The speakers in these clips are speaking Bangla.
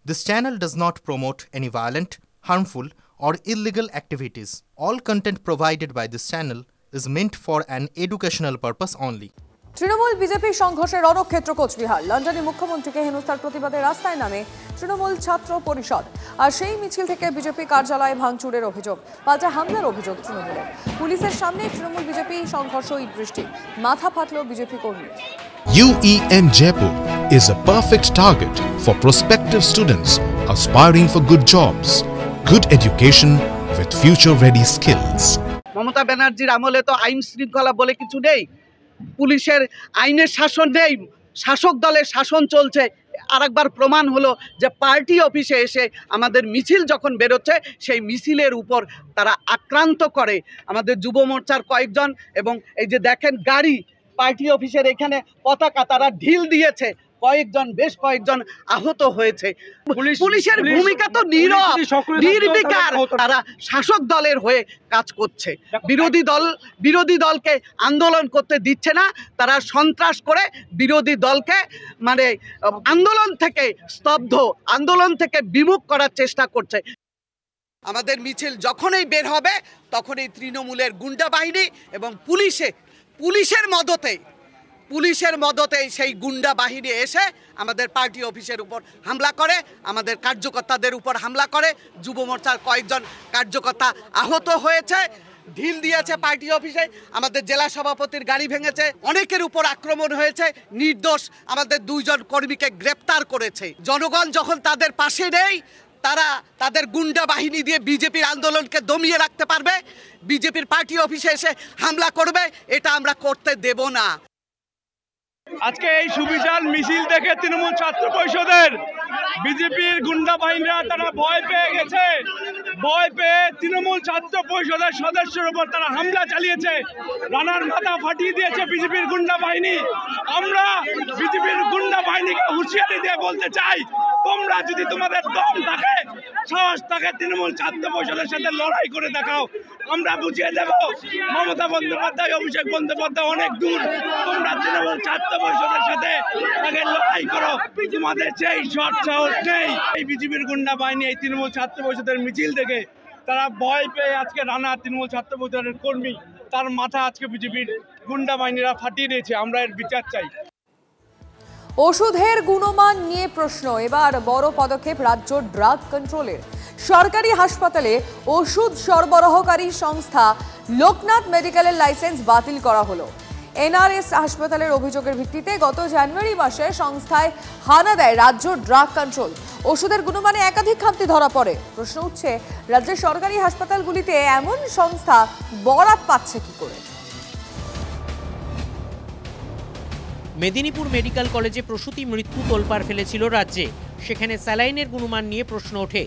This channel does not promote any violent, harmful, or illegal activities. All content provided by this channel is meant for an educational purpose only. Trinamool BJP সংঘর্ষে রণক্ষেত্র কোচবিহার। লন্ডনে মুখ্যমন্ত্রীকে হেনস্থার প্রতিবাদে রাস্তায় নামে তৃণমূল ছাত্র পরিষদ। আর সেই মিছিল থেকে বিজেপি কার্যালয়ে ভাঙচুরের অভিযোগ, পাল্টা হামলার অভিযোগ তৃণমূলের। পুলিশের সামনে তৃণমূল বিজেপি সংঘর্ষ ইটবৃষ্টি, মাথা ফাটল বিজেপি কর্মী। UEM Jaipur is a perfect target for prospective students aspiring for good jobs, good education with future-ready skills. Mamata ব্যানার্জির আমলে তো আইন শৃঙ্খলা বলে কিছু নেই, পুলিশের আইনের শাসন নেই, শাসক দলের শাসন চলছে। আরেকবার প্রমাণ হলো যে পার্টি অফিসে এসে আমাদের মিছিল যখন বেরোচ্ছে সেই মিছিলের উপর তারা আক্রান্ত করে আমাদের যুব মোর্চার কয়েকজন, এবং এই যে দেখেন গাড়ি পার্টি অফিসের এখানে পতাকা তারা ঢিল দিয়েছে, বেশ কয়েকজন আহত হয়েছে। পুলিশের ভূমিকা তো নীরব, নির্বিকার, তারা শাসক দলের হয়ে কাজ করছে। বিরোধী দলকে আন্দোলন করতে দিচ্ছে না, তারা সন্ত্রাস করে বিরোধী দলকে মানে আন্দোলন থেকে স্তব্ধ, আন্দোলন থেকে বিমুখ করার চেষ্টা করছে। আমাদের মিছিল যখনই বের হবে তখনই তৃণমূলের গুন্ডা বাহিনী এবং পুলিশের মদতে সেই গুন্ডা বাহিনী এসে আমাদের পার্টি অফিসের উপর হামলা করে, আমাদের কার্যকর্তাদের উপর হামলা করে। যুব মোর্চার কয়েকজন কার্যকর্তা আহত হয়েছে, ঢিল দিয়েছে পার্টি অফিসে, আমাদের জেলা সভাপতির গাড়ি ভেঙেছে, অনেকের উপর আক্রমণ হয়েছে। নির্দোষ আমাদের 2 জন কর্মীকে গ্রেপ্তার করেছে। জনগণ যখন তাদের পাশে নেই, তারা তাদের গুন্ডা বাহিনী দিয়ে বিজেপির আন্দোলনকে দমিয়ে রাখতে পারবে, বিজেপির পার্টি অফিসে এসে হামলা করবে, এটা আমরা করতে দেব না। আজকে এই সুবিশাল মিছিল দেখে তৃণমূল ছাত্র পরিষদের বিজেপির গুন্ডা বাহিনীরা তারা ভয় পেয়ে গেছে। ভয় পেয়ে তৃণমূল ছাত্র পরিষদের সদস্যের উপর তারা হামলা চালিয়েছে, রানার মাথা ফাটিয়ে দিয়েছে বিজেপির গুন্ডা বাহিনী। আমরা বিজেপির গুন্ডা বাহিনীকে হুঁশিয়ারি দিয়ে বলতে চাই, তোমরা যদি তোমাদের দম থাকে, সাহস থাকে, তৃণমূল ছাত্র পরিষদের সাথে লড়াই করে দেখাও, আমরা বুঝিয়ে দেব মমতা বন্দ্যোপাধ্যায়, অভিষেক বন্দ্যোপাধ্যায় অনেক দূর। তোমরা তৃণমূল ছাত্র পরিষদের সাথে আগে লড়াই করো, তোমাদের সেই সাহস নেই। এই বিজেপির গুন্ডা বাহিনী এই তৃণমূল ছাত্র পরিষদের মিছিল থেকে তারা ভয় পেয়ে আজকে রানা তৃণমূল ছাত্র পরিষদের কর্মী, তার মাথা আজকে বিজেপির গুন্ডা বাহিনীরা ফাটিয়ে দিয়েছে। আমরা এর বিচার চাই। ওষুধের গুণমান নিয়ে প্রশ্ন, এবার বড় পদক্ষেপ রাজ্য ড্রাগ কন্ট্রোলের। সরকারি হাসপাতালে ওষুধ সরবরাহকারী সংস্থা লোকনাথ মেডিকেলের লাইসেন্স বাতিল করা হলো। এনআরএস হাসপাতালের অভিযোগের ভিত্তিতে গত জানুয়ারি মাসে সংস্থায় হানা দেয় রাজ্য ড্রাগ কন্ট্রোল। ওষুধের গুণমানে একাধিক খামতি ধরা পড়ে। প্রশ্ন উঠছে, রাজ্যের সরকারি হাসপাতালগুলিতে এমন সংস্থা বরাত পাচ্ছে কি করে? মেদিনীপুর মেডিকেল কলেজে প্রসূতি মৃত্যু তোলপাড় ফেলেছিল রাজ্যে। সেখানে স্যালাইনের গুণমান নিয়ে প্রশ্ন ওঠে।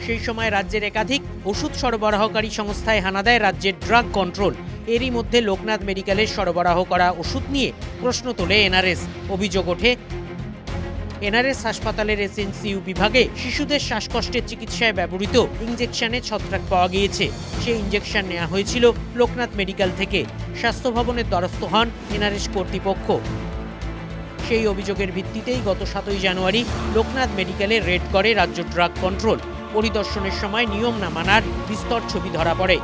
সেই সময় রাজ্যের একাধিক ওষুধ সরবরাহকারী সংস্থায় হানা দেয় রাজ্যের ড্রাগ কন্ট্রোল। এরই মধ্যে লোকনাথ মেডিকেলের সরবরাহ করা ওষুধ নিয়ে প্রশ্ন তোলে এনআরএস। অভিযোগ ওঠে, এনআরএস হাসপাতালের এসএনসিইউ বিভাগে শিশুদের শ্বাসকষ্টের চিকিৎসায় ব্যবহৃত ইঞ্জেকশনে ছত্রাক পাওয়া গিয়েছে। সেই ইঞ্জেকশন নেওয়া হয়েছিল লোকনাথ মেডিকেল থেকে। স্বাস্থ্য ভবনের দ্বারস্থ হন এনআরএস কর্তৃপক্ষ। সেই অভিযোগের ভিত্তিতেই গত 7 জানুয়ারি লোকনাথ মেডিকেলে রেড করে রাজ্য ড্রাগ কন্ট্রোল। পরিদর্শনের সময় নিয়ম না মানার বিস্তর ছবি ধরা পড়ে।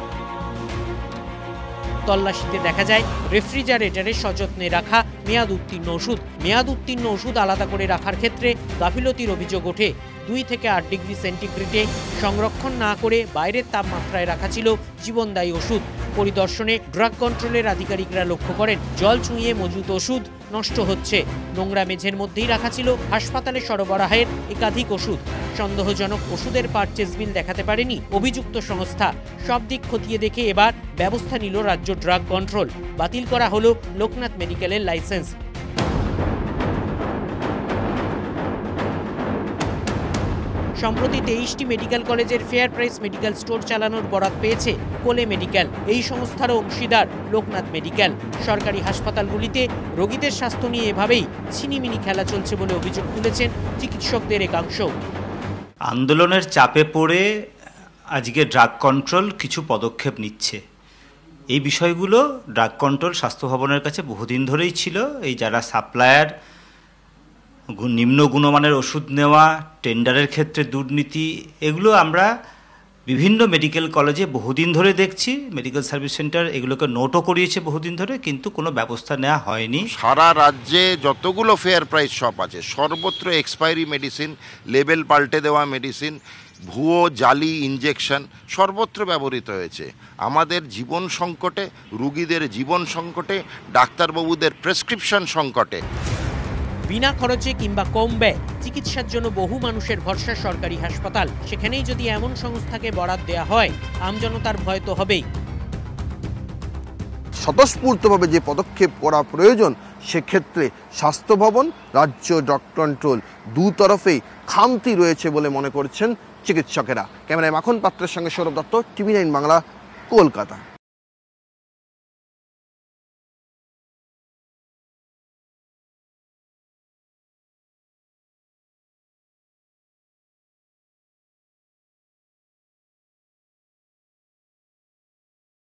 তল্লাশিতে দেখা যায় রেফ্রিজারেটরে সযত্নে রাখা মেয়াদ উত্তীর্ণ ওষুধ আলাদা করে রাখার ক্ষেত্রে গাফিলতির অভিযোগ ওঠে। 2 থেকে 8 ডিগ্রি সেন্টিগ্রেডে সংরক্ষণ না করে বাইরের তাপমাত্রায় রাখা ছিল জীবনদায়ী ওষুধ। পরিদর্শনে ড্রাগ কন্ট্রোলের আধিকারিকরা লক্ষ্য করেন জল ছুঁয়ে মজুত ওষুধ নষ্ট হচ্ছে। নোংরা মেঝের মধ্যেই রাখা ছিল হাসপাতালে সরবরাহের একাধিক ওষুধ। সন্দেহজনক ওষুধের পারচেজ বিল দেখাতে পারেনি অভিযুক্ত সংস্থা। সব দিক খতিয়ে দেখে এবার ব্যবস্থা নিল রাজ্য ড্রাগ কন্ট্রোল। বাতিল করা হলো লোকনাথ মেডিকেলের লাইসেন্স। সম্প্রতি 23টি মেডিকেল কলেজের ফেয়ার প্রাইস মেডিকেল স্টোর চালানোর বরাত পেয়েছে কোলে মেডিকেল। এই সংস্থারও অংশীদার লোকনাথ মেডিকেল। সরকারি হাসপাতালগুলিতে রোগীদের স্বাস্থ্য নিয়ে এভাবেই ছিনিমিনি খেলা চলছে বলে অভিযোগ তুলেছেন চিকিৎসকদের একাংশ। আন্দোলনের চাপে পড়ে আজকে ড্রাগ কন্ট্রোল কিছু পদক্ষেপ নিচ্ছে। এই বিষয়গুলো ড্রাগ কন্ট্রোল স্বাস্থ্য ভবনের কাছে বহুদিন ধরেই ছিল। এই যারা সাপ্লায়ার, নিম্ন গুণমানের ওষুধ নেওয়া, টেন্ডারের ক্ষেত্রে দুর্নীতি, এগুলো আমরা বিভিন্ন মেডিকেল কলেজে বহুদিন ধরে দেখছি। মেডিকেল সার্ভিস সেন্টার এগুলোকে নোটও করিয়েছে বহুদিন ধরে, কিন্তু কোনো ব্যবস্থা নেওয়া হয়নি। সারা রাজ্যে যতগুলো ফেয়ার প্রাইস শপ আছে সর্বত্র এক্সপায়ারি মেডিসিন, লেবেল পাল্টে দেওয়া মেডিসিন, ভুয়ো জালি ইনজেকশন সর্বত্র ব্যবহৃত হয়েছে। আমাদের জীবন সংকটে, রুগীদের জীবন সংকটে, ডাক্তারবাবুদের প্রেসক্রিপশন সংকটে। বিনা খরচে কিংবা কম ব্যয় চিকিৎসার জন্য বহু মানুষের ভরসা সরকারি হাসপাতাল, সেখানেই যদি এমন সংস্থাকে বরাদ দেওয়া হয়, আমজনতার ভয় তো হবেই। স্বতঃস্ফূর্তভাবে যে পদক্ষেপ করা প্রয়োজন, সেক্ষেত্রে স্বাস্থ্য ভবন, রাজ্য ড্রাগ কন্ট্রোল দুতরফেই খামতি রয়েছে বলে মনে করছেন চিকিৎসকেরা। ক্যামেরায় মাখন পাত্রের সঙ্গে সৌরভ দত্ত, TV9 বাংলা, কলকাতা।